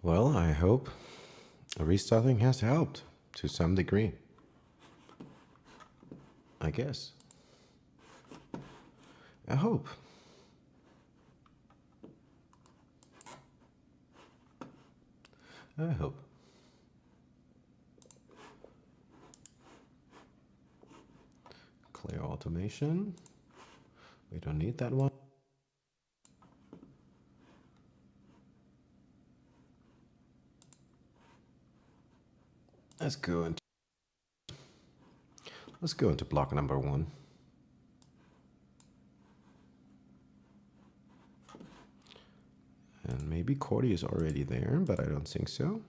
Well, I hope restarting has helped to some degree. I guess. I hope. I hope. Clear automation. We don't need that one. Let's go into block number 1. And maybe Cordy is already there, but I don't think so.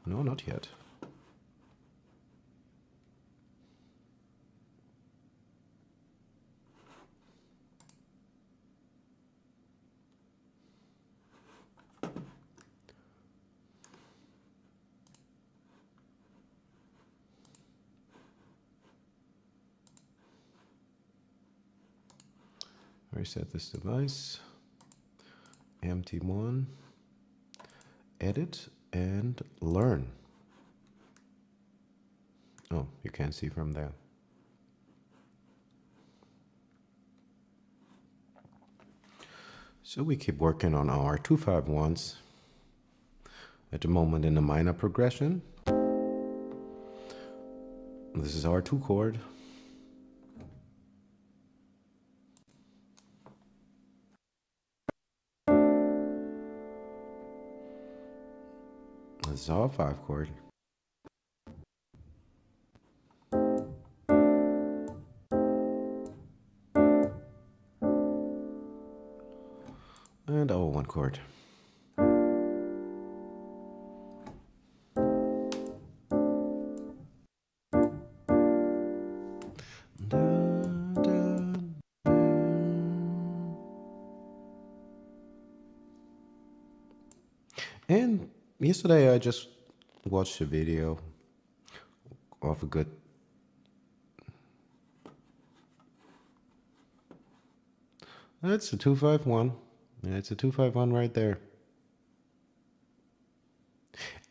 No, not yet. Reset this device. Empty one. Edit and learn. Oh, you can't see from there. So we keep working on our 2-5-1s at the moment in the minor progression. This is our 2 chord. This is our 5 chord. And our 1 chord. And yesterday I just watched a video of a good That's a 2-5-1. Yeah, it's a 2-5-1 right there.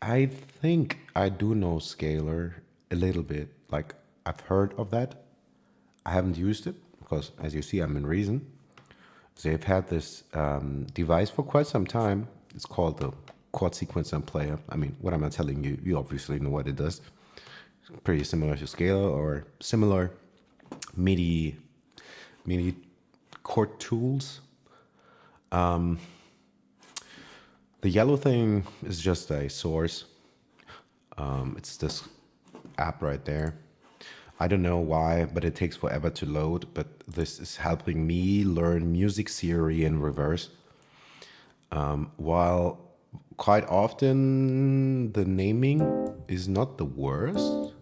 I think I do know scalar a little bit. Like, I've heard of that. I haven't used it because, as you see, I'm in Reason. They've had this device for quite some time. It's called the chord sequencer player. I mean, what am I telling you? You obviously know what it does. It's pretty similar to Scalar or similar MIDI chord tools. The yellow thing is just a source. It's this app right there. I don't know why, but it takes forever to load. But this is helping me learn music theory in reverse. While quite often the naming is not the worst.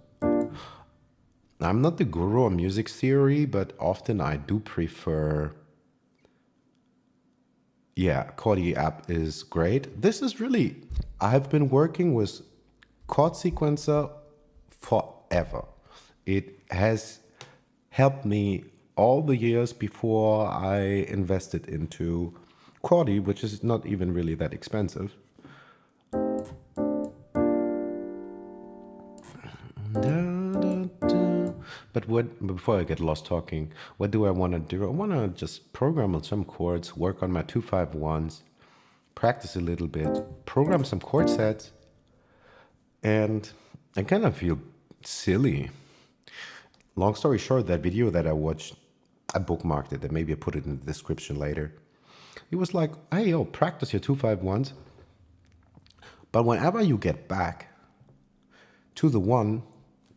I'm not the guru on music theory, but often I do prefer. Yeah, Cordy app is great. This is really, I've been working with chord sequencer forever. It has helped me all the years before I invested into Cordy, which is not even really that expensive. But before I get lost talking, what do I want to do? I want to just program on some chords, work on my 2-5-1s, practice a little bit, program some chord sets, and I kind of feel silly. Long story short, that video that I watched, I bookmarked it, and maybe I put it in the description later. It was like, hey, yo, practice your 2-5-1s, but whenever you get back to the 1,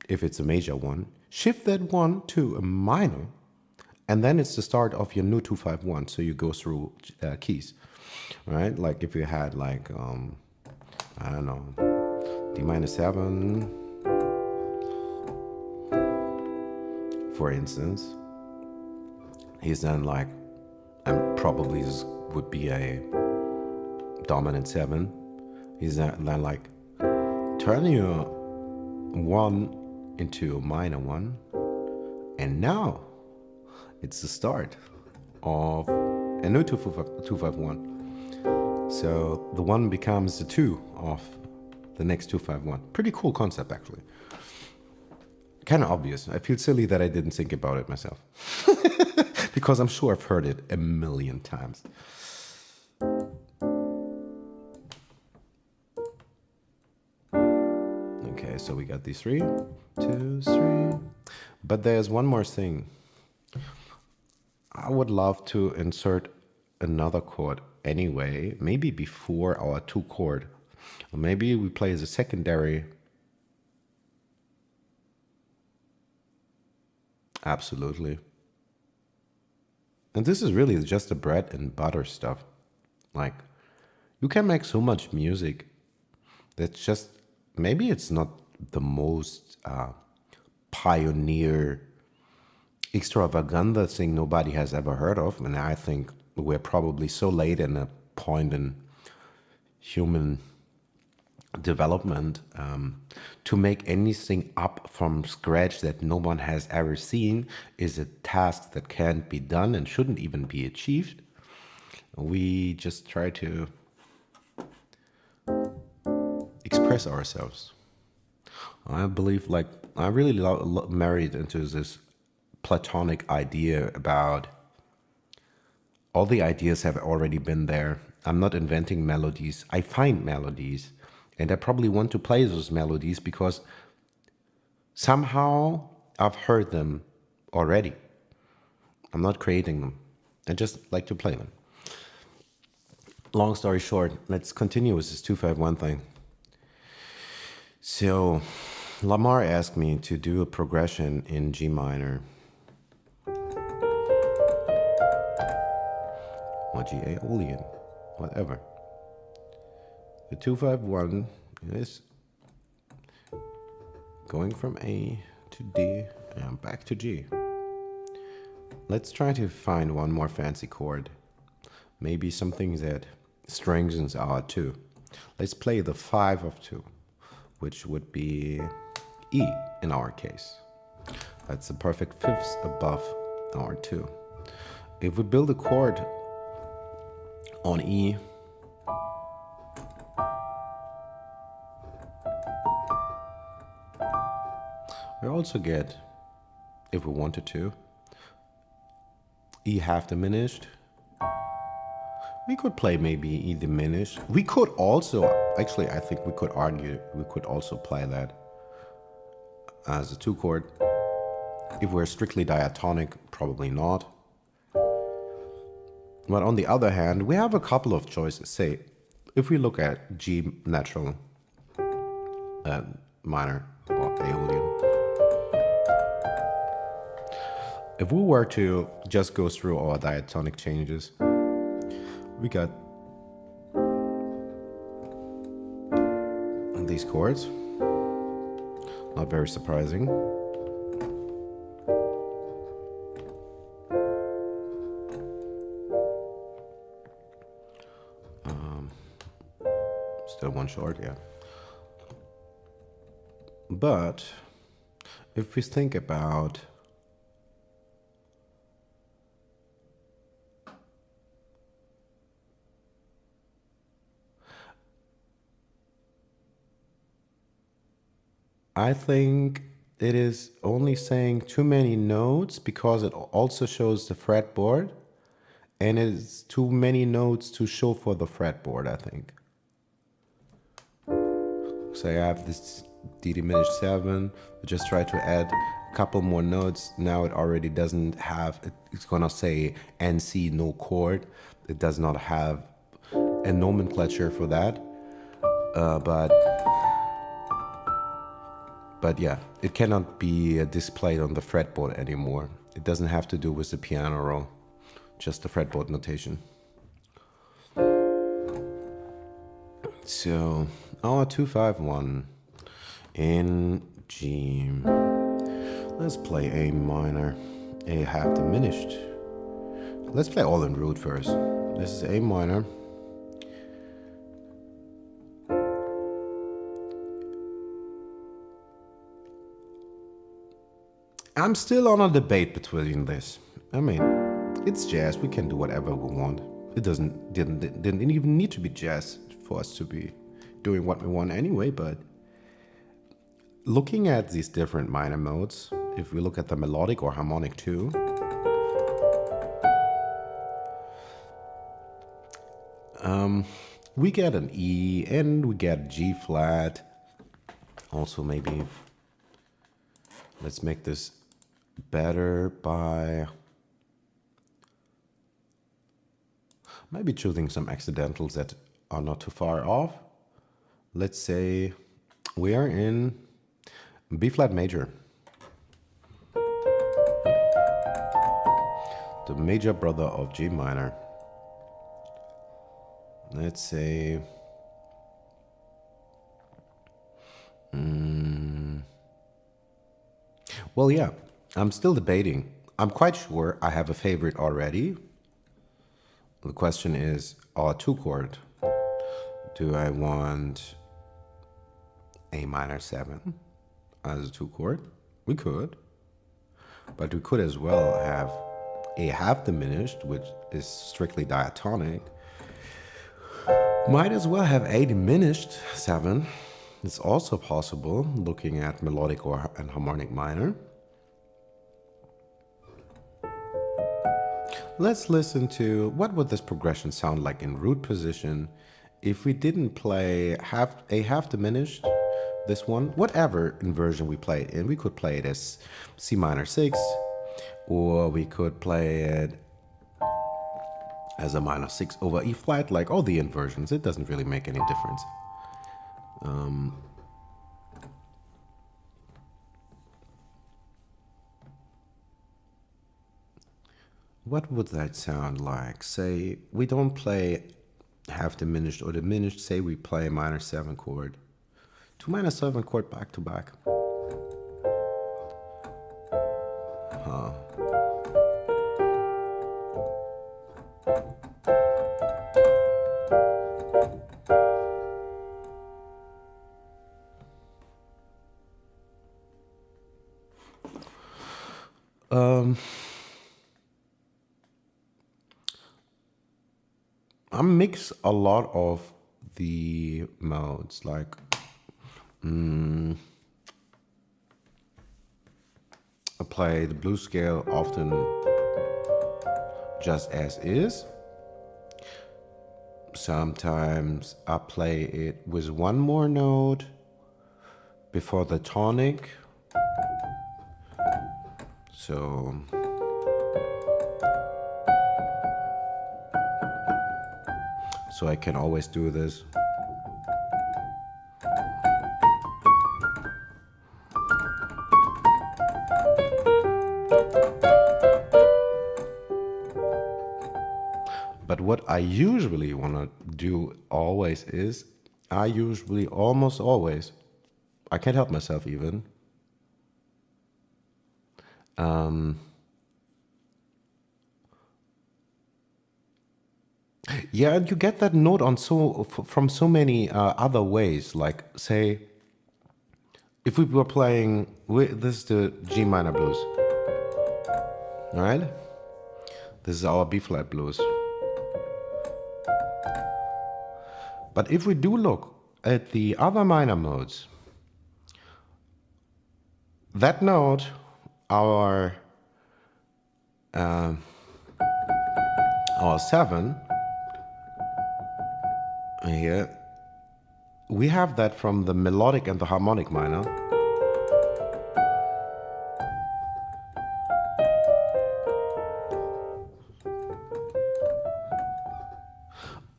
if it's a major 1, shift that 1 to a minor, and then it's the start of your new 2-5-1. So you go through keys, right? Like if you had like, I don't know, D minor 7, for instance. He's then like, and probably this would be a dominant 7. He's then like, turn your 1 into a minor 1, and now it's the start of a new 2-5-1. So the 1 becomes the 2 of the next 2-5-1. Pretty cool concept, actually. Kind of obvious. I feel silly that I didn't think about it myself. Because I'm sure I've heard it a million times. Okay, so we got these 3, 2, 3. But there's one more thing. I would love to insert another chord anyway, maybe before our 2 chord. Or maybe we play as a secondary. Absolutely. And this is really just the bread and butter stuff. Like, you can make so much music that's just, maybe it's not the most pioneer extravaganza thing nobody has ever heard of. And I think we're probably so late in a point in human development to make anything up from scratch that no one has ever seen is a task that can't be done and shouldn't even be achieved. We just try to express ourselves. I believe, like, I really married into this platonic idea about all the ideas have already been there. I'm not inventing melodies. I find melodies. And I probably want to play those melodies because somehow I've heard them already. I'm not creating them. I just like to play them. Long story short, let's continue with this 2-5-1 thing. So Lamar asked me to do a progression in G minor. Or G Aeolian, whatever. The 2-5-1 is going from A to D and back to G. Let's try to find one more fancy chord. Maybe something that strengthens our 2. Let's play the 5 of 2, which would be E in our case. That's the perfect 5th above our 2. If we build a chord on E, we also get, if we wanted to, E half diminished. We could play maybe E diminished. We could also, actually I think we could argue, we could also play that as a 2 chord. If we're strictly diatonic, probably not. But on the other hand, we have a couple of choices. Say, if we look at G natural minor or Aeolian. If we were to just go through our diatonic changes, we got these chords. Not very surprising. Still 1 short, yeah. But if we think about I think it is only saying too many notes because it also shows the fretboard, and it's too many notes to show for the fretboard, I think. So I have this D diminished 7, I just try to add a couple more notes. Now it already doesn't have, it's gonna say NC no chord. It does not have a nomenclature for that, but yeah, it cannot be displayed on the fretboard anymore. It doesn't have to do with the piano roll, just the fretboard notation. So our 2-5-1 in G. Let's play A minor, A half diminished. Let's play all in root first. This is A minor. I'm still on a debate between this. I mean, it's jazz, we can do whatever we want. It didn't even need to be jazz for us to be doing what we want anyway. But looking at these different minor modes, if we look at the melodic or harmonic too, we get an E and we get G flat. Also, maybe let's make this better by maybe choosing some accidentals that are not too far off. Let's say we are in B flat major, the major brother of G minor. Let's say well, yeah, I'm still debating. I'm quite sure I have a favorite already. The question is, a 2-chord. Do I want A minor 7 as a 2-chord? We could. But we could as well have A half diminished, which is strictly diatonic. Might as well have A diminished 7. It's also possible, looking at melodic and harmonic minor. Let's listen to what would this progression sound like in root position if we didn't play A half diminished, this one, whatever inversion we play it in. We could play it as C minor 6, or we could play it as a minor 6 over E flat, like all the inversions. It doesn't really make any difference. What would that sound like? Say we don't play half diminished or diminished. Say we play a minor 7 chord. 2 minor 7 chord back to back. Huh. I mix a lot of the modes, like I play the blues scale often just as is. Sometimes I play it with one more note before the tonic. So I can always do this. But what I usually want to do always is, almost always, I can't help myself even, yeah, and you get that note on from so many other ways. Like, say, if we were playing, this is the G minor blues, all right? This is our B flat blues. But if we do look at the other minor modes, that note, our 7 here, we have that from the melodic and the harmonic minor.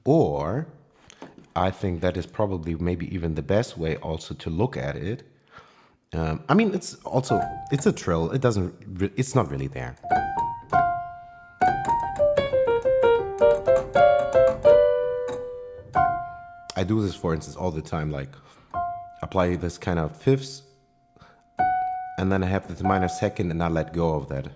Or I think that is probably maybe even the best way also to look at it. I mean, it's a trill. It's not really there. I do this, for instance, all the time. Like, apply this kind of fifths, and then I have this minor second, and I let go of that.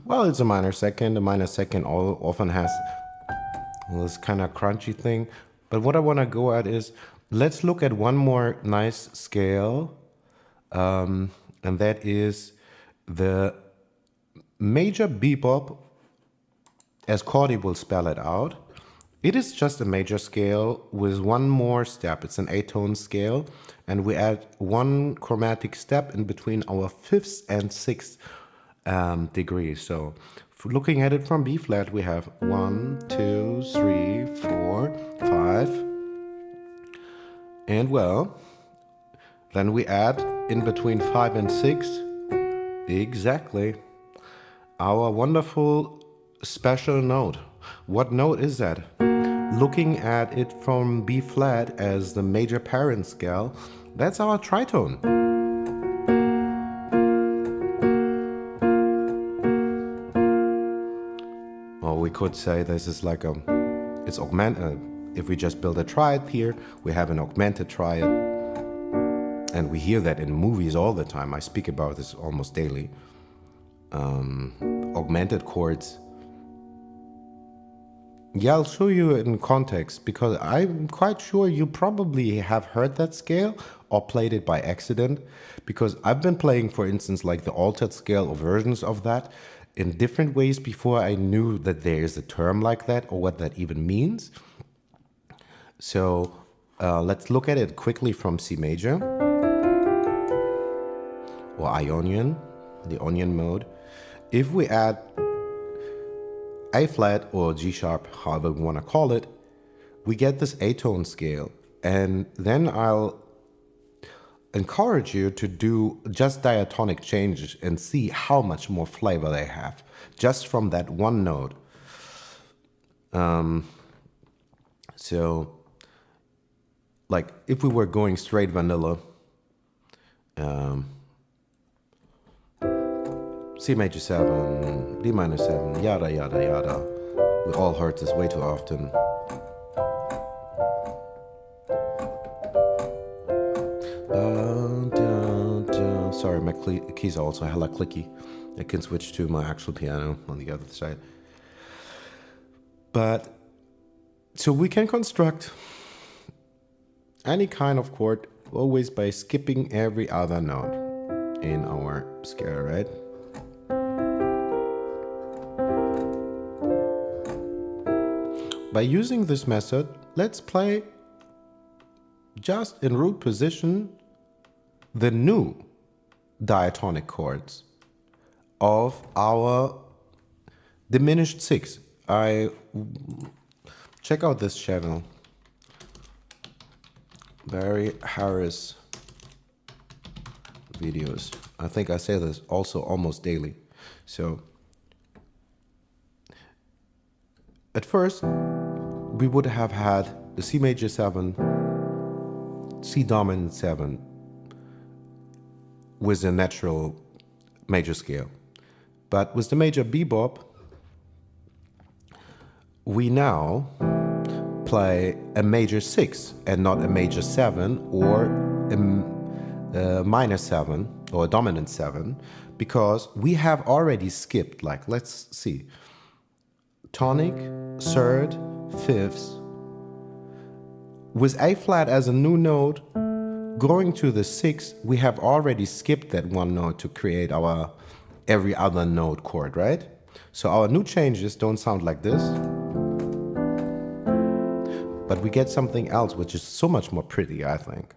Well, it's a minor second. A minor second often has this kind of crunchy thing. But what I want to go at is, let's look at one more nice scale, and that is the major bebop, as Cordy will spell it out. It is just a major scale with one more step. It's an 8-tone scale, and we add one chromatic step in between our 5th and 6th degree. So looking at it from B flat, we have 1, 2, 3, 4, 5. And well, then we add in between 5 and 6, exactly, our wonderful special note. What note is that? Looking at it from B flat as the major parent scale, that's our tritone. Or we could say this is like it's augmented. If we just build a triad here, we have an augmented triad. And we hear that in movies all the time. I speak about this almost daily. Augmented chords. Yeah, I'll show you in context, because I'm quite sure you probably have heard that scale or played it by accident, because I've been playing, for instance, like the altered scale or versions of that in different ways before I knew that there is a term like that or what that even means. So let's look at it quickly from C major or Ionian, the Ionian mode. If we add A flat or G sharp, however we want to call it, we get this A-tone scale. And then I'll encourage you to do just diatonic changes and see how much more flavor they have just from that one note. So, like if we were going straight vanilla, C major 7, D minor 7, yada yada yada. We all heard this way too often. Sorry, my keys are also hella clicky. I can switch to my actual piano on the other side. But so we can construct any kind of chord always by skipping every other note in our scale, right? By using this method, let's play just in root position the new diatonic chords of our diminished 6. Check out this channel, Barry Harris videos. I think I say this also almost daily. So at first we would have had the C major 7, C dominant 7 with a natural major scale. But with the major bebop, we now play a major 6 and not a major 7 or a minor 7 or a dominant 7, because we have already skipped, like, let's see, tonic, third, fifths. With A flat as a new note, going to the 6, we have already skipped that one note to create our every other note chord, right? So our new changes don't sound like this, but we get something else which is so much more pretty, I think.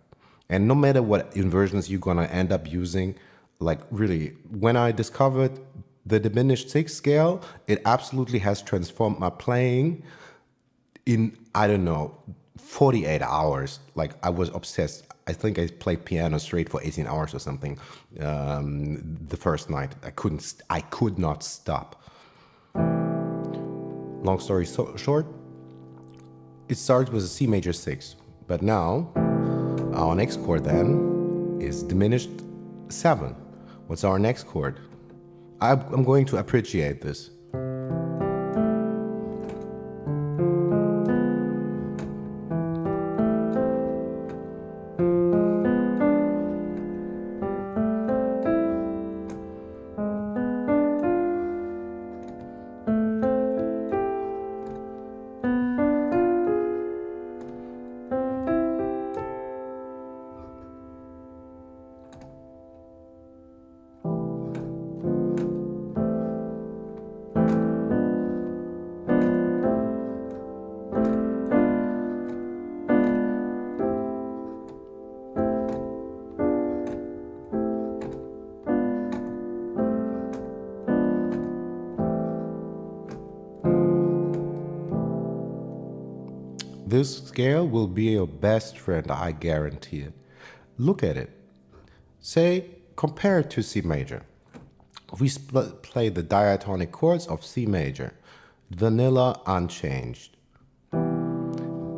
And no matter what inversions you're gonna end up using, like really, when I discovered the diminished 6 scale, it absolutely has transformed my playing in, I don't know, 48 hours. Like, I was obsessed. I think I played piano straight for 18 hours or something the first night. I could not stop. Long story short, it starts with a C major 6. But now, our next chord then is diminished 7. What's our next chord? I'm going to appreciate this. this scale will be your best friend, I guarantee it. Look at it. Say, compare it to C major. We play the diatonic chords of C major, vanilla unchanged.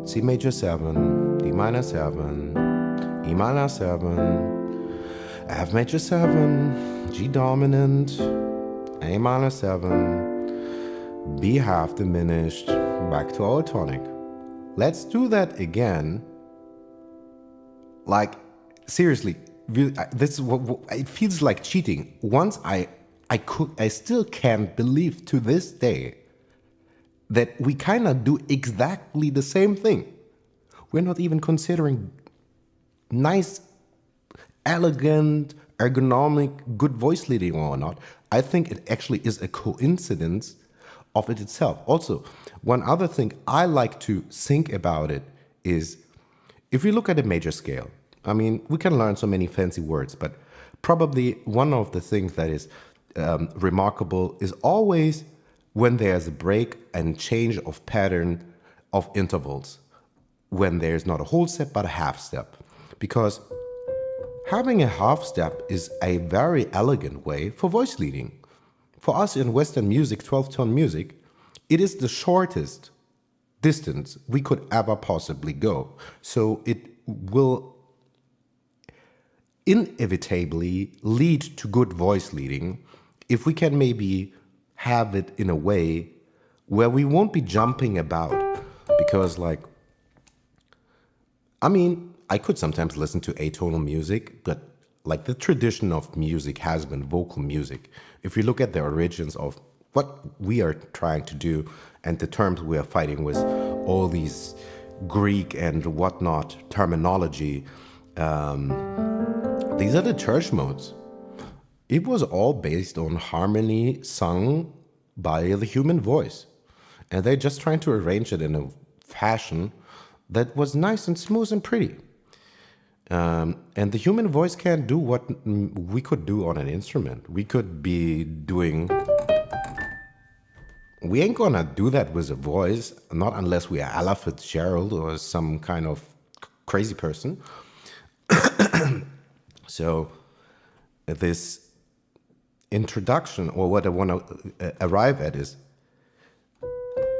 C major 7, D minor 7, E minor 7, F major 7, G dominant, A minor 7, B half diminished, back to our tonic. Let's do that again. Like, seriously, this is what it feels like cheating. Once I still can't believe to this day that we kind of do exactly the same thing. We're not even considering nice, elegant, ergonomic, good voice leading or not. I think it actually is a coincidence of it itself. Also, one other thing I like to think about it is, if we look at a major scale, I mean, we can learn so many fancy words, but probably one of the things that is remarkable is always when there's a break and change of pattern of intervals, when there's not a whole step but a half step. Because having a half step is a very elegant way for voice leading. For us in Western music, 12-tone music, it is the shortest distance we could ever possibly go. So it will inevitably lead to good voice leading if we can maybe have it in a way where we won't be jumping about. Because, like, I mean, I could sometimes listen to atonal music, but like the tradition of music has been vocal music. If you look at the origins of what we are trying to do and the terms we are fighting with, all these Greek and whatnot terminology, these are the church modes. It was all based on harmony sung by the human voice. And they're just trying to arrange it in a fashion that was nice and smooth and pretty. And the human voice can't do what we could do on an instrument. We could be doing... We ain't gonna do that with a voice, not unless we are Ella Fitzgerald or some kind of crazy person. So this introduction, or what I want to arrive at, is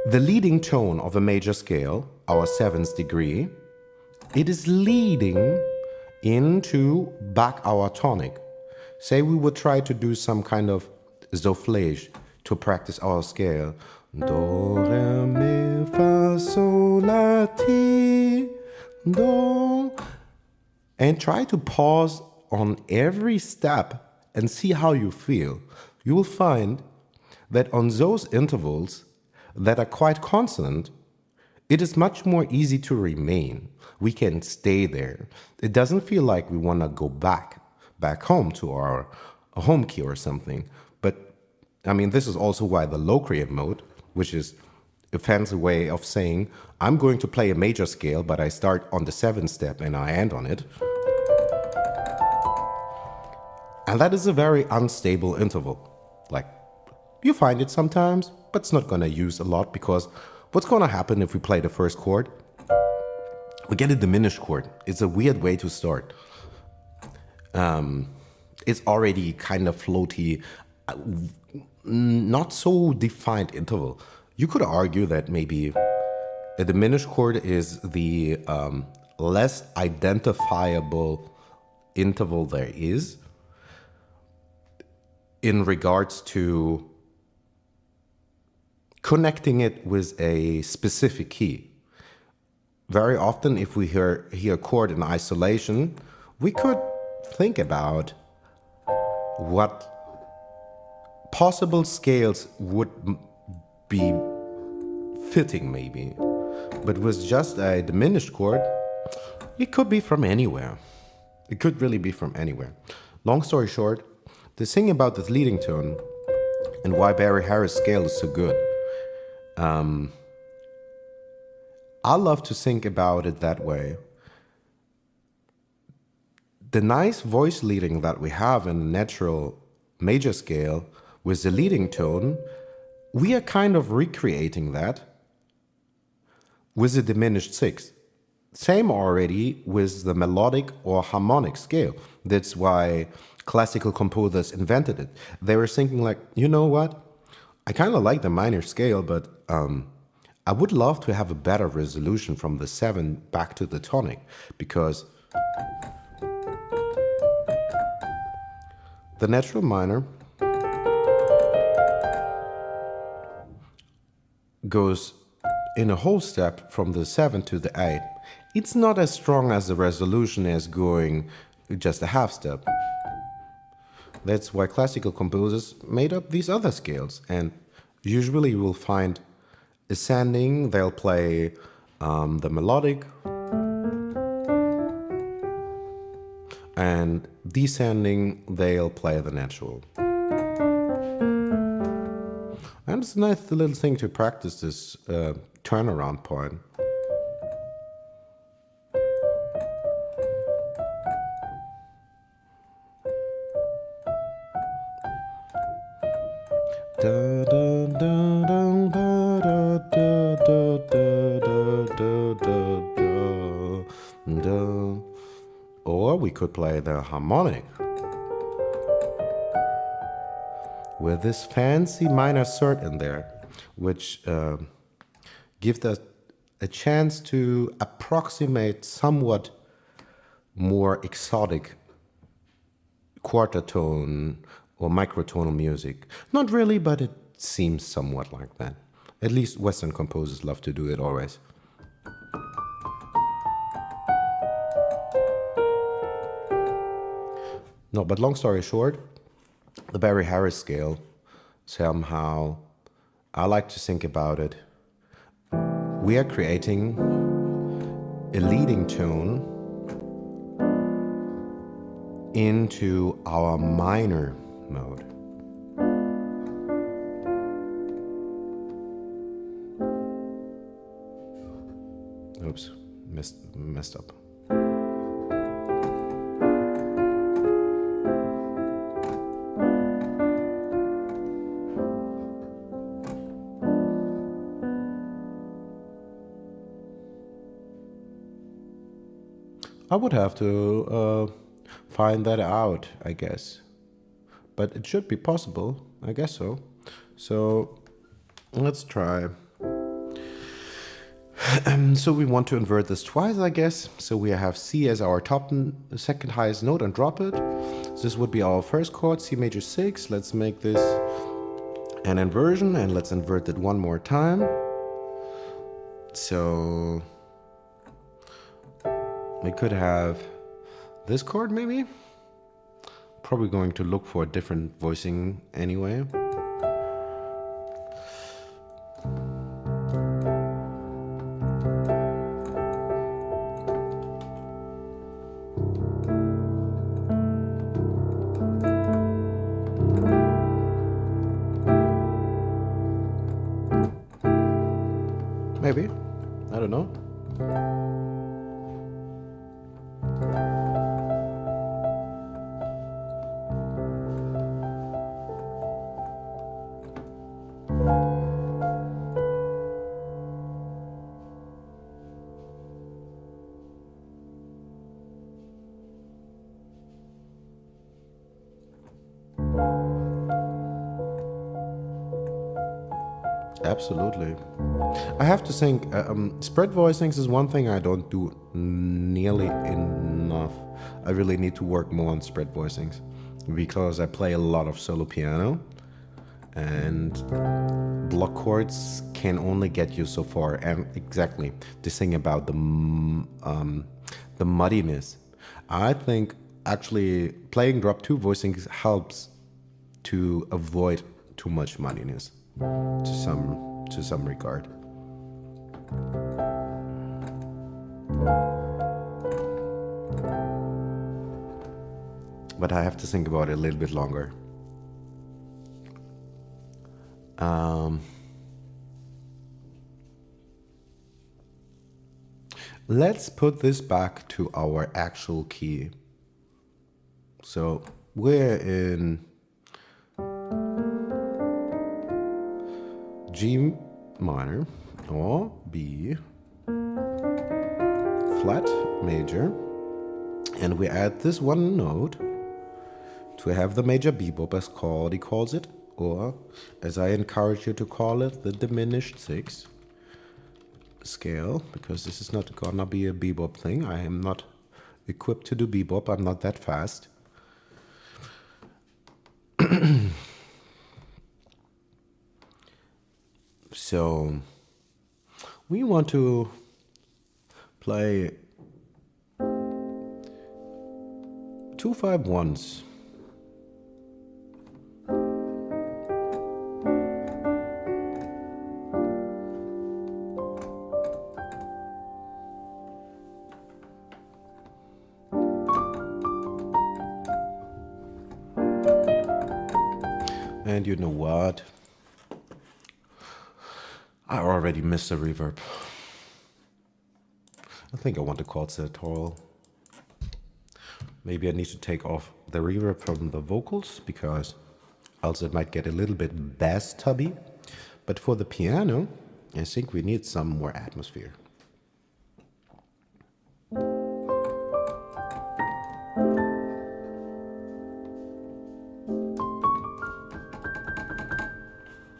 the leading tone of a major scale, our 7th degree, it is leading into back our tonic. Say we would try to do some kind of soufflage to practice our scale. Do, re, mi, fa, sol, la, ti, do. And try to pause on every step and see how you feel. You will find that on those intervals that are quite consonant, it is much more easy to remain. We can stay there. It doesn't feel like we want to go back home to our home key or something. But I mean, this is also why the locrian mode, which is a fancy way of saying, I'm going to play a major scale, but I start on the 7th step and I end on it. And that is a very unstable interval. Like, you find it sometimes, but it's not going to use a lot, because what's going to happen if we play the first chord? We get a diminished chord. It's a weird way to start. It's already kind of floaty, not so defined interval. You could argue that maybe a diminished chord is the less identifiable interval there is in regards to connecting it with a specific key. Very often, if we hear a chord in isolation, we could think about what possible scales would be fitting, maybe. But with just a diminished chord, it could be from anywhere. It could really be from anywhere. Long story short, the thing about this leading tone and why Barry Harris' scale is so good, I love to think about it that way. The nice voice leading that we have in a natural major scale with the leading tone, we are kind of recreating that with a diminished sixth. Same already with the melodic or harmonic scale. That's why classical composers invented it. They were thinking like, you know what? I kind of like the minor scale, but I would love to have a better resolution from the 7 back to the tonic, because the natural minor goes in a whole step from the 7 to the 8. It's not as strong as the resolution as going just a half step. That's why classical composers made up these other scales. And usually you will find ascending, they'll play the melodic, and descending, they'll play the natural. And it's a nice little thing to practice this turnaround point. Or we could play the harmonic with this fancy minor third in there, which gives us a chance to approximate somewhat more exotic quarter tone or microtonal music. Not really, but it seems somewhat like that. At least Western composers love to do it always. No, but long story short, the Barry Harris scale, somehow, I like to think about it. We are creating a leading tone into our minor mode. Oops, messed up. I would have to find that out, I guess. But it should be possible, I guess so. So let's try. So we want to invert this twice, I guess. So we have C as our top second highest note and drop it. So this would be our first chord, C major 6. Let's make this an inversion and let's invert it one more time. So we could have this chord maybe. Probably going to look for a different voicing anyway. Maybe. I don't know. Absolutely. I have to think, spread voicings is one thing I don't do nearly enough. I really need to work more on spread voicings because I play a lot of solo piano and block chords can only get you so far. And exactly, this thing about the muddiness. I think actually playing drop 2 voicings helps to avoid too much muddiness to some regard. But I have to think about it a little bit longer. Let's put this back to our actual key. So we're in G minor or B flat major, and we add this one note to have the major bebop, as Cordy calls it, or as I encourage you to call it, the diminished six scale, because this is not gonna be a bebop thing. I am not equipped to do bebop. I'm not that fast. So we want to play 2-5-1s. And you know what? I already missed the reverb. I think I want the chord set tall. Maybe I need to take off the reverb from the vocals, because else it might get a little bit bass tubby. But for the piano, I think we need some more atmosphere.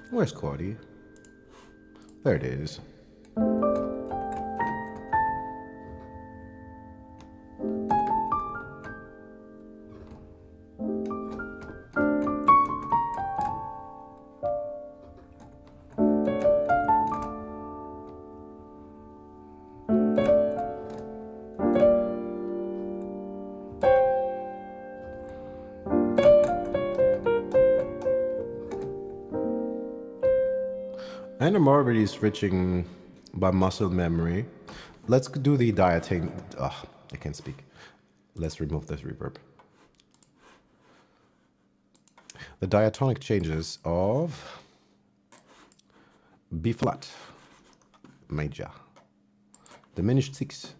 Where's Cordy? There it is. And I'm already switching by muscle memory. Let's do the diatonic. I can't speak. Let's remove this reverb. The diatonic changes of B flat major, diminished six.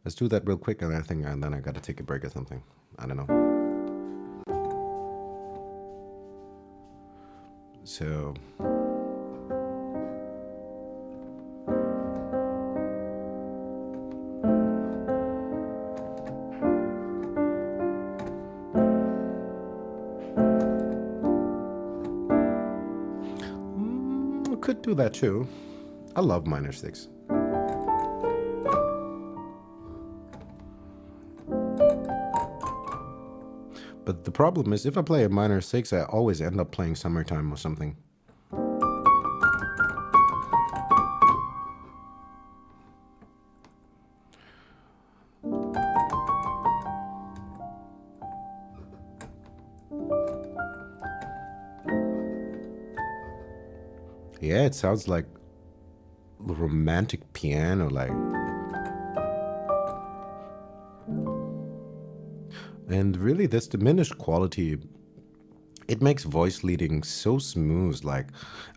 Let's do that real quick, and I think then I gotta take a break or something. I don't know. So. Could do that too. I love minor six. But the problem is, if I play a minor six, I always end up playing Summertime or something. Yeah, it sounds like romantic piano, like. And really, this diminished quality, it makes voice leading so smooth. Like,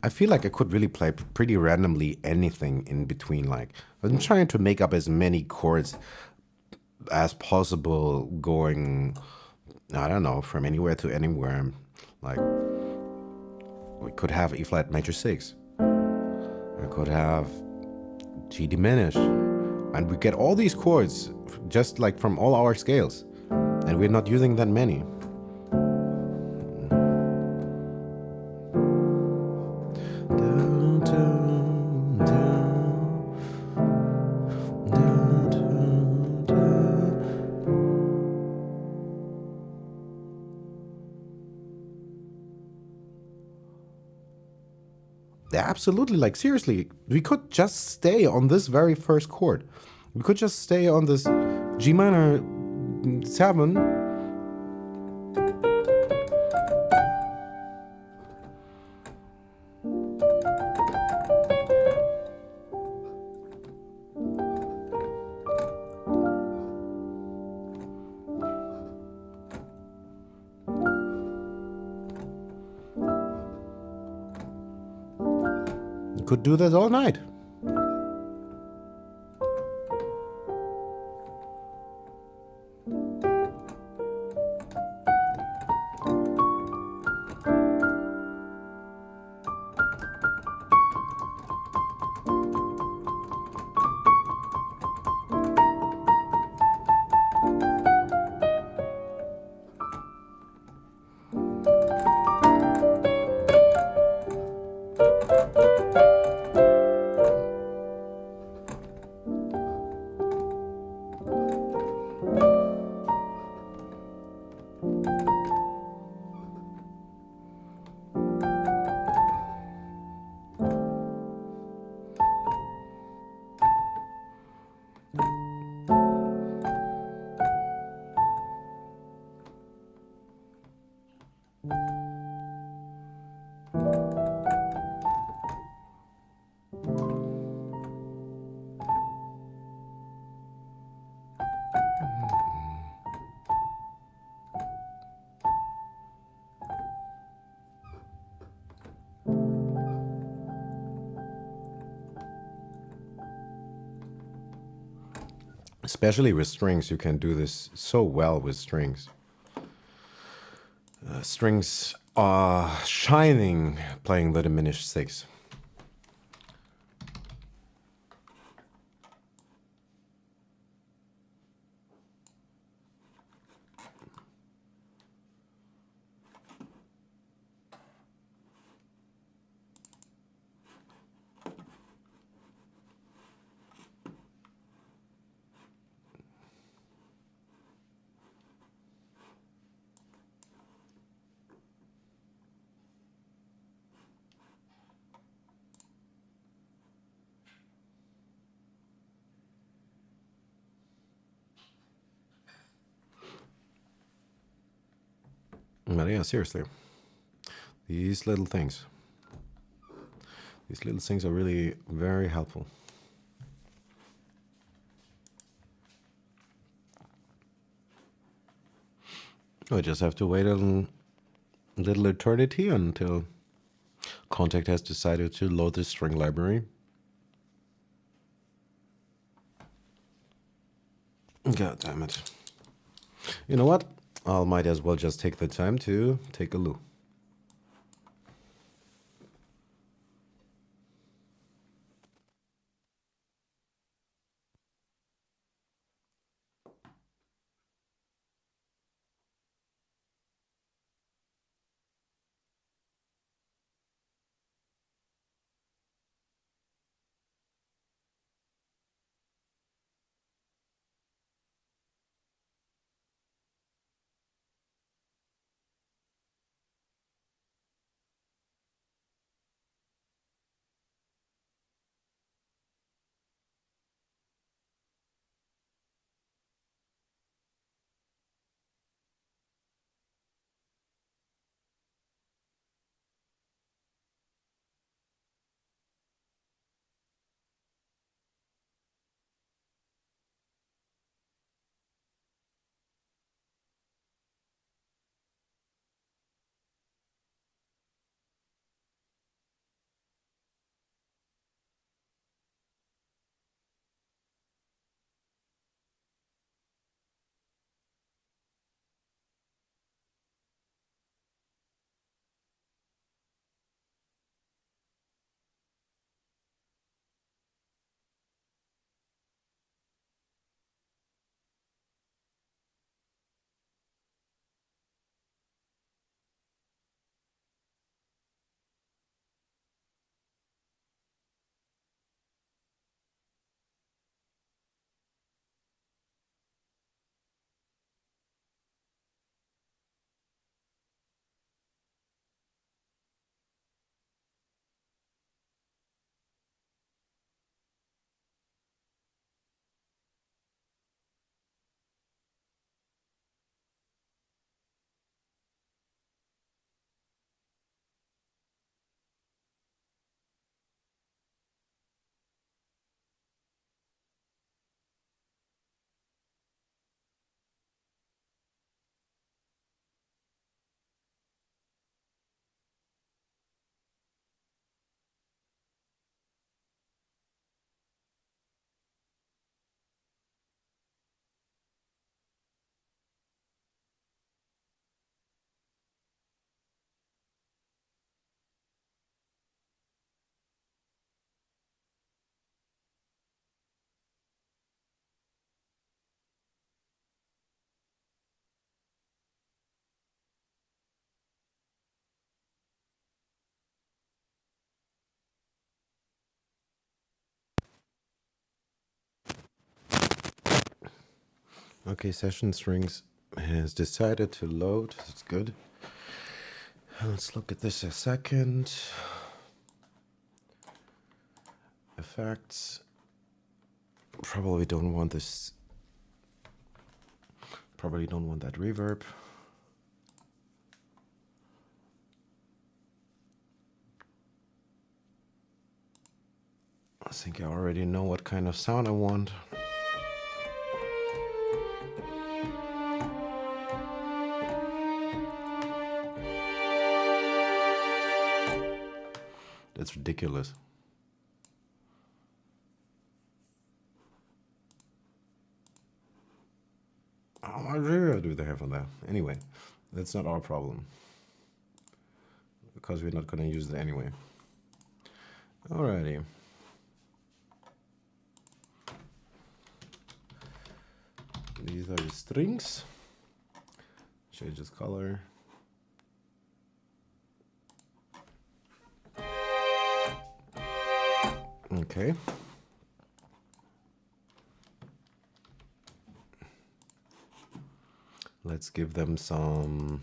I feel like I could really play pretty randomly anything in between. Like, I'm trying to make up as many chords as possible, going, I don't know, from anywhere to anywhere. Like, we could have E flat major six. I could have G diminished. And we get all these chords just like from all our scales. And we're not using that many. Absolutely, like seriously, we could just stay on this very first chord. We could just stay on this G minor 7. Could do that all night. Especially with strings, you can do this so well with strings. Strings are shining playing the diminished six. But yeah, seriously, these little things are really very helpful. I just have to wait a little eternity until Contact has decided to load the string library. God damn it. You know what? I might as well just take the time to take a loo. Okay, session strings has decided to load. That's good. Let's look at this a second. Effects. Probably don't want this. Probably don't want that reverb. I think I already know what kind of sound I want. That's ridiculous. How much reverb do they have on that? Anyway, that's not our problem because we're not going to use it anyway. Alrighty. These are the strings. Change this color. Okay. Let's give them some.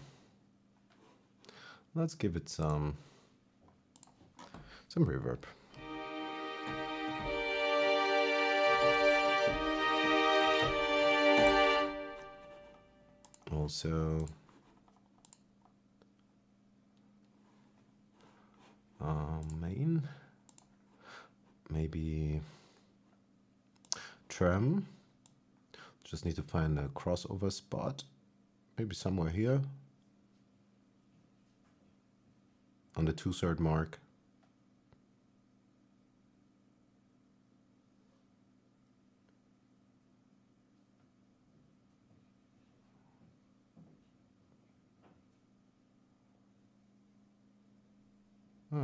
Let's give it some reverb. Also, main, maybe tram. Just need to find a crossover spot, maybe somewhere here on the 2/3 mark.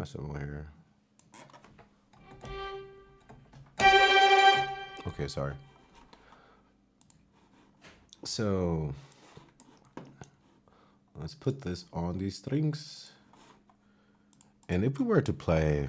Somewhere here. Okay, sorry. So let's put this on these strings. And if we were to play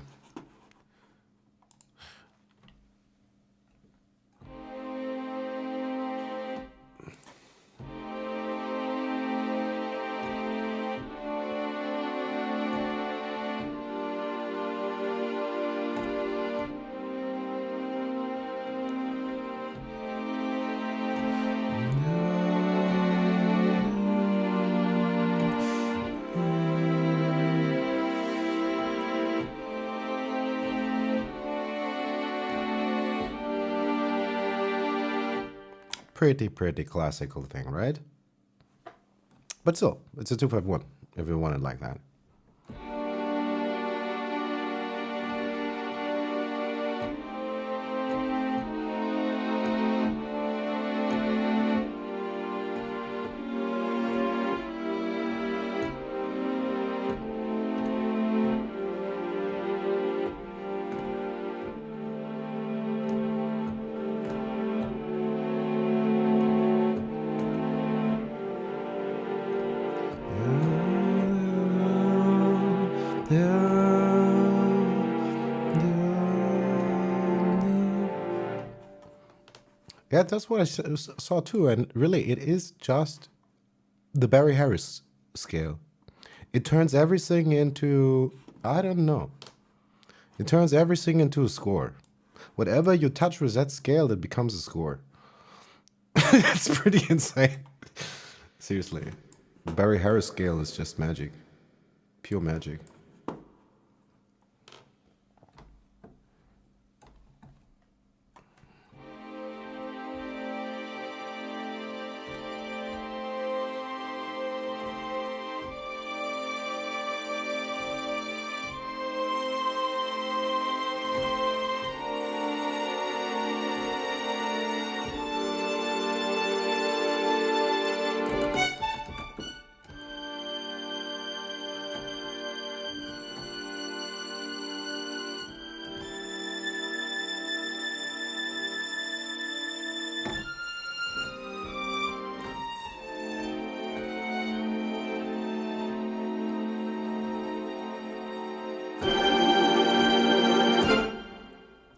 pretty classical thing, right? But still, it's a 2-5-1 if you want it like that. Yeah, that's what I saw too. And really, it is just the Barry Harris scale. It turns everything into, I don't know. It turns everything into a score. Whatever you touch with that scale, it becomes a score. It's pretty insane. Seriously. The Barry Harris scale is just magic. Pure magic.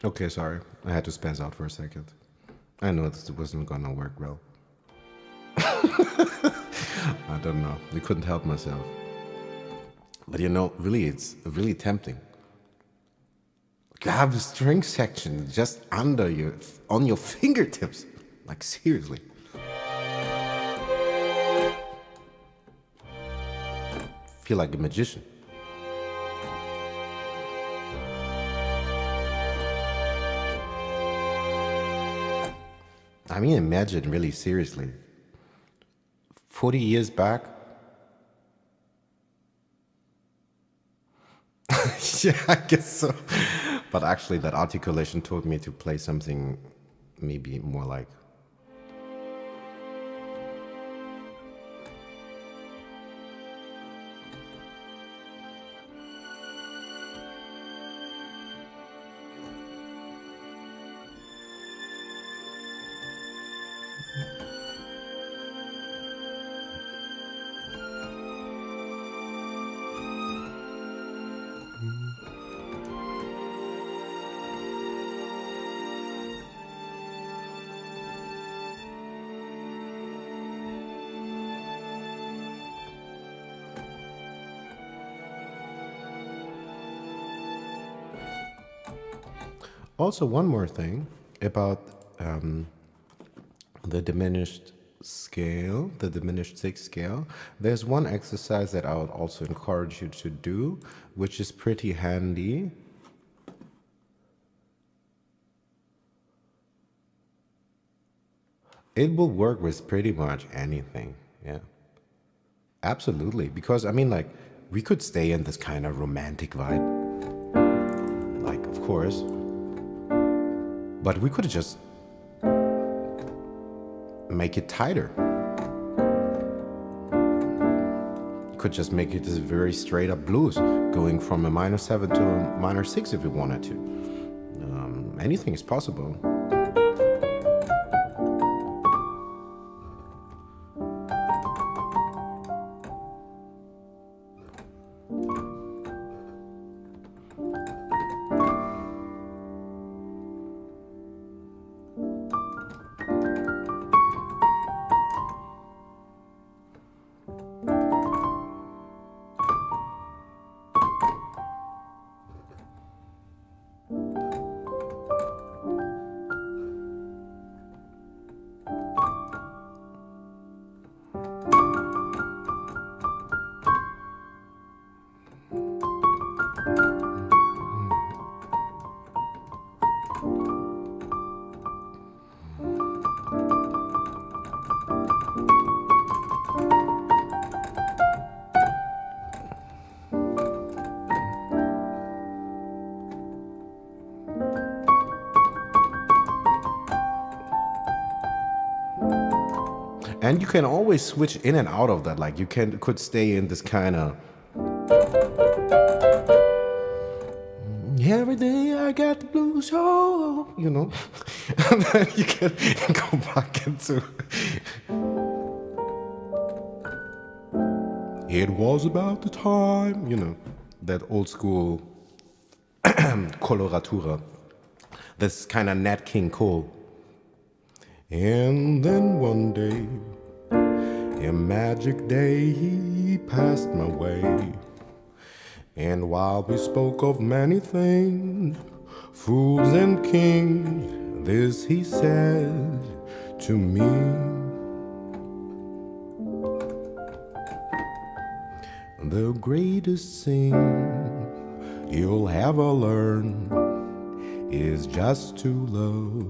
Okay, sorry. I had to spaz out for a second. I know this wasn't gonna work well. I don't know. I couldn't help myself. But you know, really, it's really tempting. You have a string section just under you, on your fingertips. Like, seriously. Feel like a magician. I mean, imagine, really, seriously. 40 years back. Yeah, I guess so. But actually, that articulation told me to play something maybe more like. Also, one more thing about the diminished sixth scale. There's one exercise that I would also encourage you to do, which is pretty handy. It will work with pretty much anything. Yeah, absolutely. Because I mean, like, we could stay in this kind of romantic vibe, like, of course, but we could just make it tighter. Could just make it this very straight up blues, going from a minor 7 to a minor 6 if you wanted to. Anything is possible. And you can always switch in and out of that. Like, you could stay in this kind of every day I got the blues, oh, you know. And then you can go back into it was about the time, you know, that old school coloratura. This kind of Nat King Cole. And then one day, a magic day, he passed my way. And while we spoke of many things, fools and kings, this he said to me. The greatest thing you'll ever learn is just to love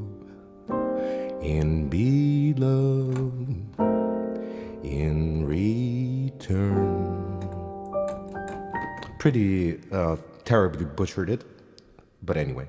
and be loved in return. Pretty terribly butchered it, but anyway.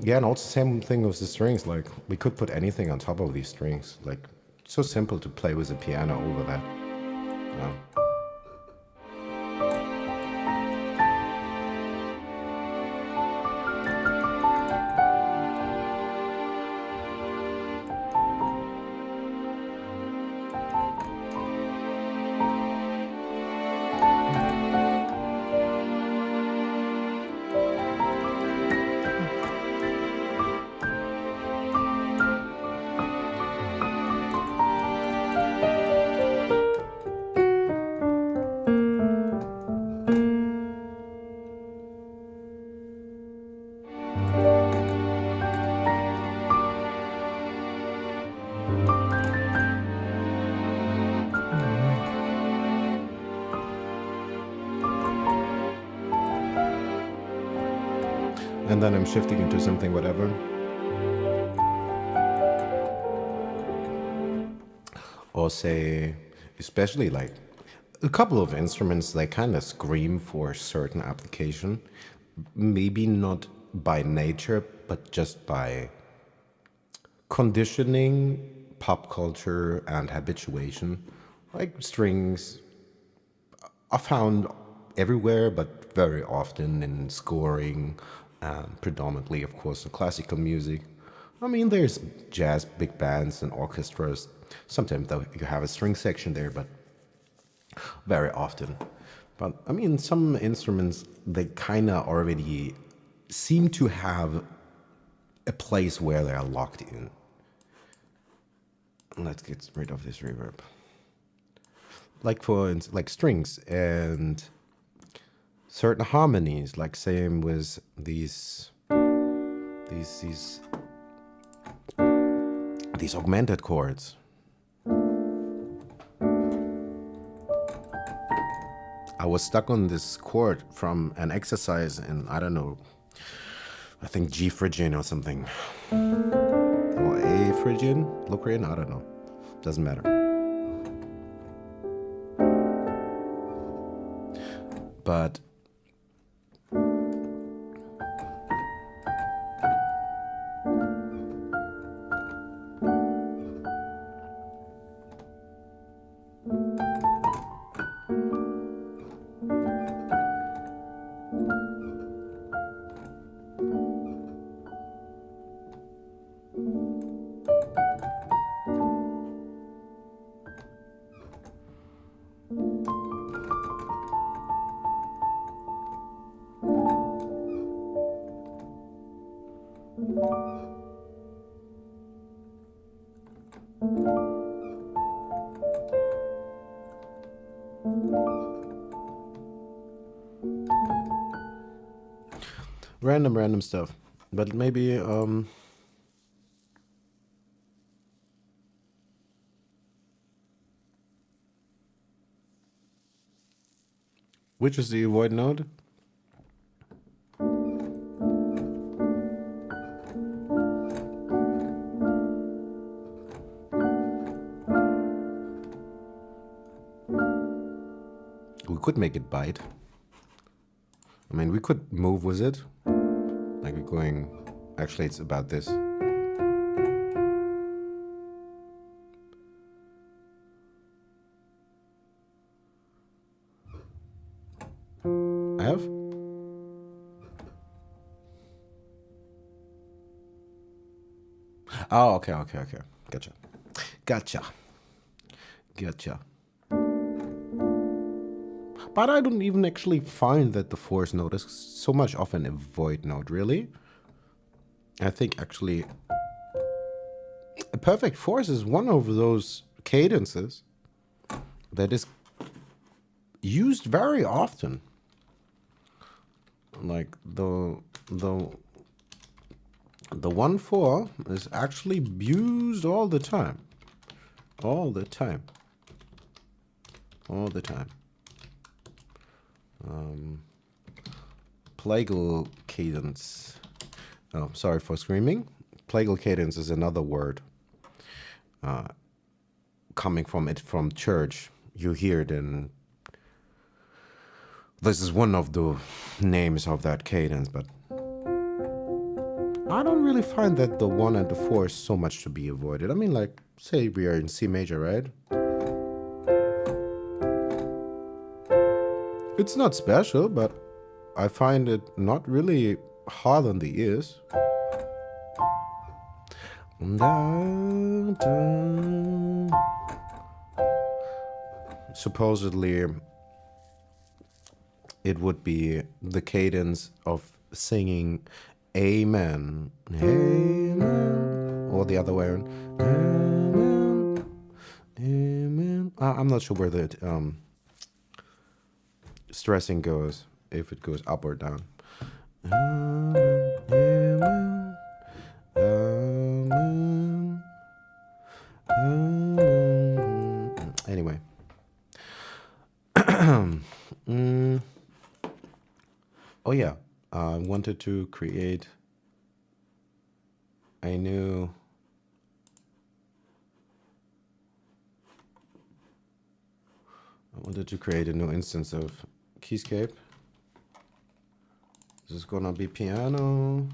Yeah, and also same thing with the strings. Like, we could put anything on top of these strings. Like, so simple to play with the piano over that. Yeah. And then I'm shifting into something whatever. Or say, especially like a couple of instruments, they kind of scream for a certain application. Maybe not by nature, but just by conditioning, pop culture, and habituation. Like, strings are found everywhere, but very often in scoring, and predominantly, of course, in classical music. I mean, there's jazz big bands and orchestras. Sometimes though you have a string section there, but very often. But I mean, some instruments, they kind of already seem to have a place where they are locked in. Let's get rid of this reverb. Like for instance, like strings and certain harmonies, like same with these augmented chords. I was stuck on this chord from an exercise in, I don't know, I think G Phrygian or something. Or A Phrygian? Locrian? I don't know. Doesn't matter. But random stuff. But maybe which is the avoid node? We could make it bite. I mean, we could move with it. Like we're going, actually it's about this. I have? Oh, okay. Gotcha. But I don't even actually find that the fourth note is so much of an avoid note, really. I think actually a perfect fourth is one of those cadences that is used very often. Like the 1/4 is actually used all the time. Plagal cadence. Oh, sorry for screaming. Plagal cadence is another word coming from church. You hear it in. This is one of the names of that cadence, but I don't really find that the 1 and the 4 is so much to be avoided. I mean, like, say we are in C major, right? It's not special, but I find it not really hard on the ears. Supposedly, it would be the cadence of singing Amen, Amen, or the other way around. Amen, Amen. I'm not sure where the stressing goes, if it goes up or down. Amen, Amen, Amen. Anyway. Oh yeah, I wanted to create a new instance of Keyscape. This is gonna be piano.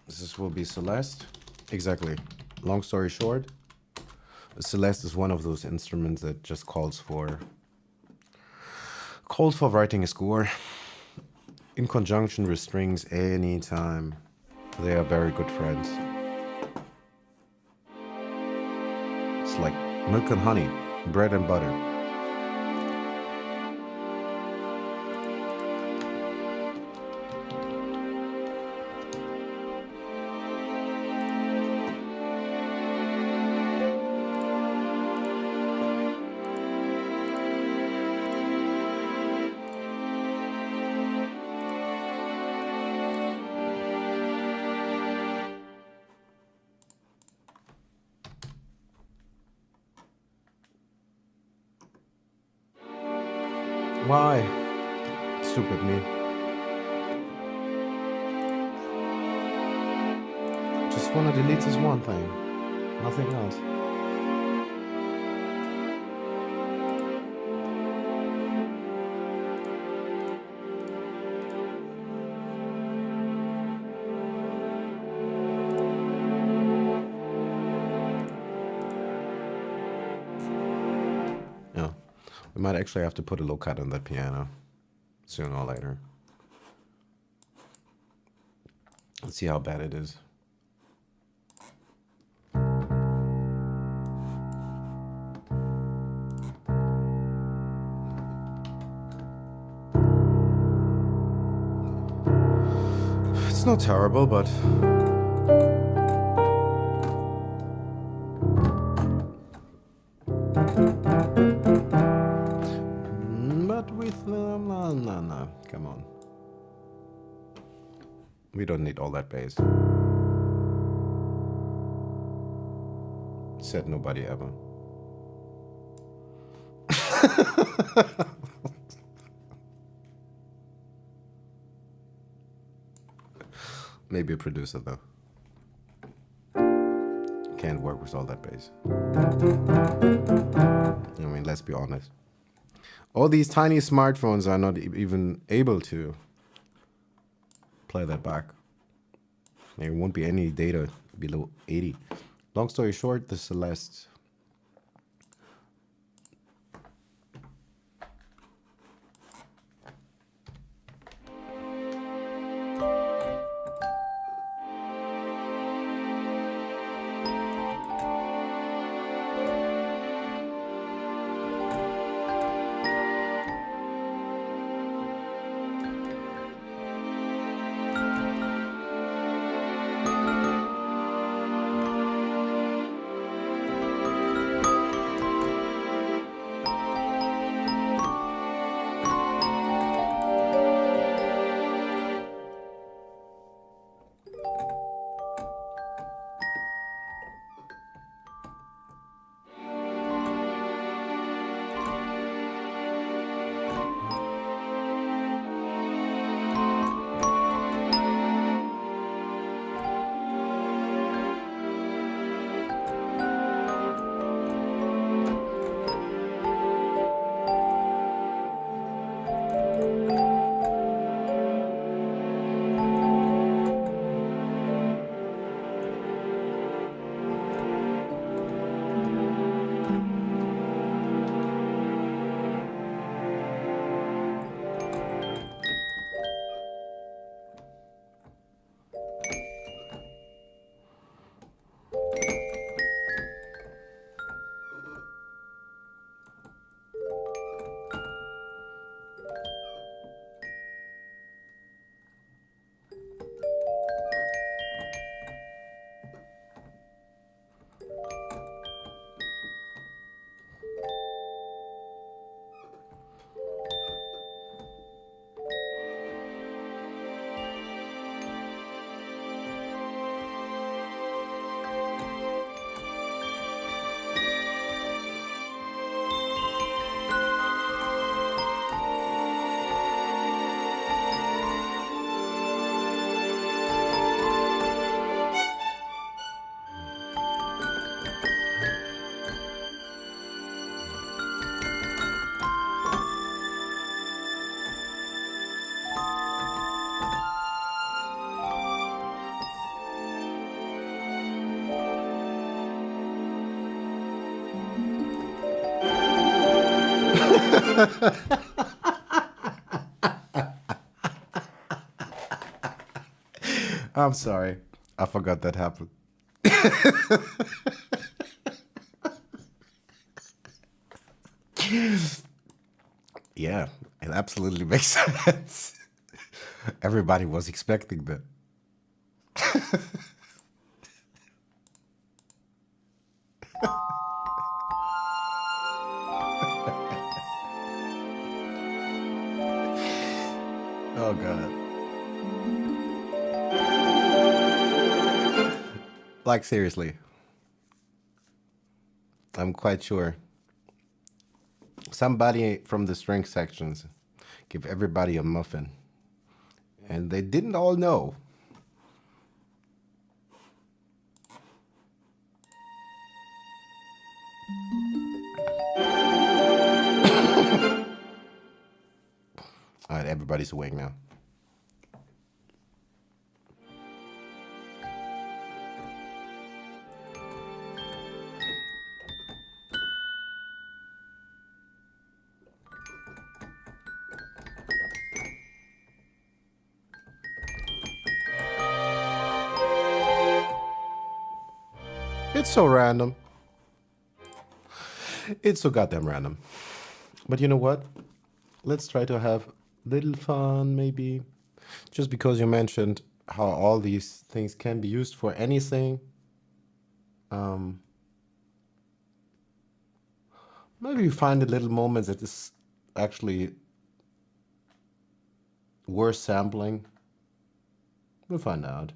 This will be Celeste. Exactly. Long story short, Celeste is one of those instruments that just calls for writing a score in conjunction with strings anytime. They are very good friends. It's like milk and honey, bread and butter. Why? Stupid me. Just want to delete this one thing. Nothing else. Yeah. We might actually have to put a low cut on that piano sooner or later. Let's see how bad it is. It's not terrible, but with no, come on. We don't need all that bass. Said nobody ever. Maybe a producer though. Can't work with all that bass. I mean, let's be honest. All these tiny smartphones are not even able to play that back. There won't be any data below 80. Long story short, the Celeste I'm sorry. I forgot that happened. Yeah, it absolutely makes sense. Everybody was expecting that. Oh, God. Like, seriously. I'm quite sure somebody from the string sections Give everybody a muffin. And they didn't all know. All right, everybody's awake now. It's so random. It's so goddamn random. But you know what? Let's try to have little fun, maybe. Just because you mentioned how all these things can be used for anything, maybe you find a little moments that is actually worth sampling. We'll find out.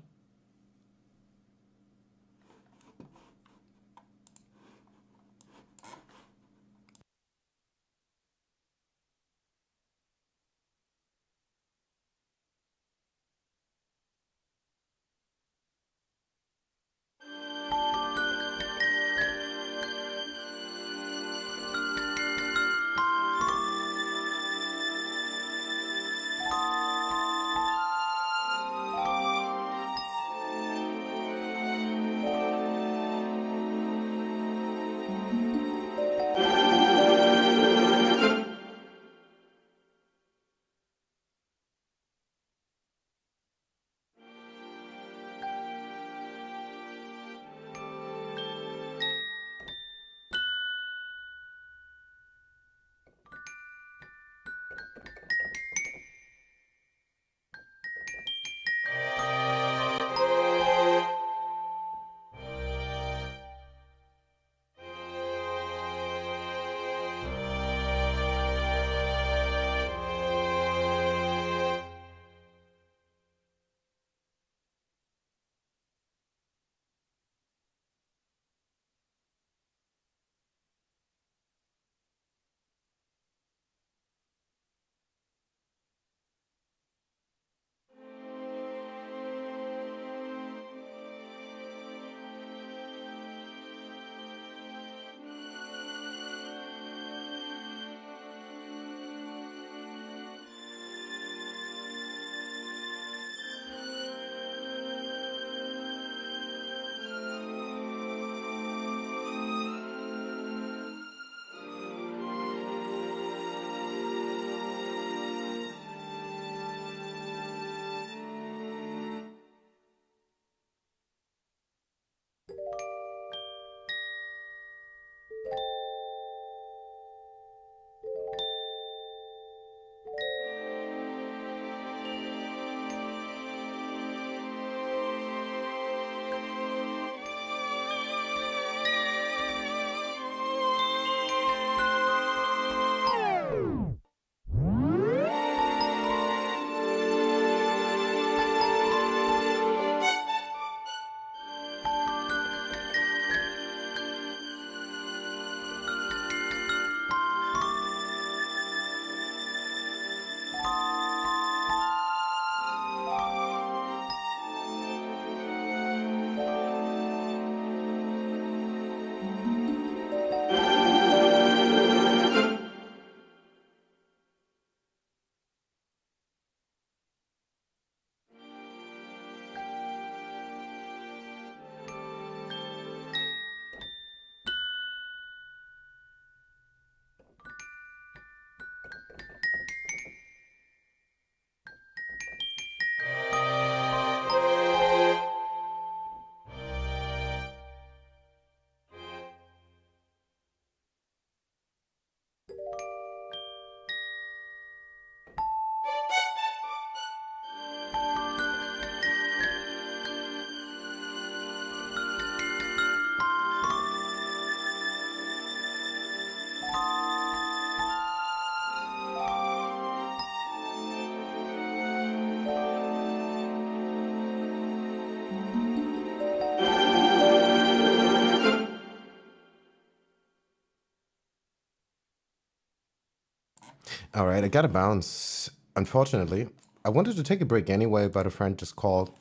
All right, I gotta bounce. Unfortunately, I wanted to take a break anyway, but a friend just called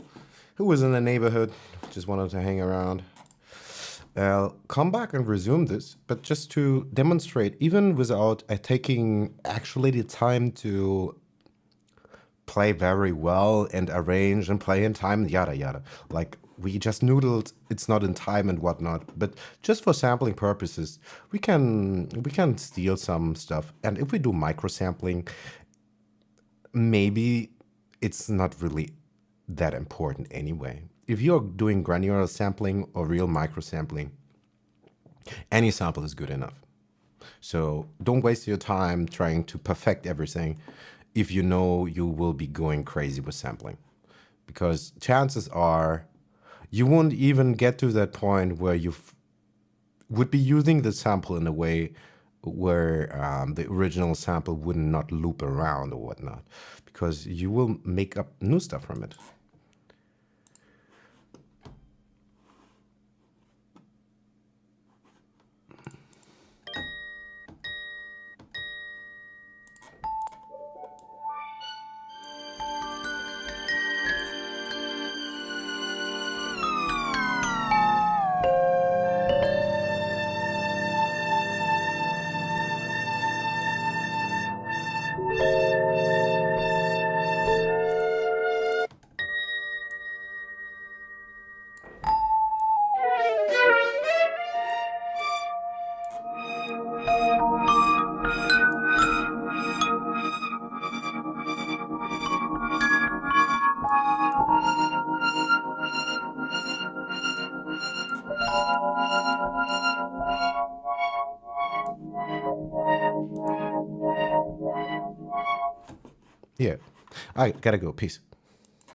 who was in the neighborhood, just wanted to hang around. I'll come back and resume this, but just to demonstrate, even without taking actually the time to play very well and arrange and play in time, yada yada. Like we just noodled, it's not in time and whatnot. But just for sampling purposes, we can steal some stuff. And if we do micro sampling, maybe it's not really that important anyway. If you're doing granular sampling or real micro sampling, any sample is good enough. So don't waste your time trying to perfect everything if you know you will be going crazy with sampling. Because chances are you won't even get to that point where you would be using the sample in a way where the original sample would not loop around or whatnot, because you will make up new stuff from it. Yeah, I gotta go. Peace.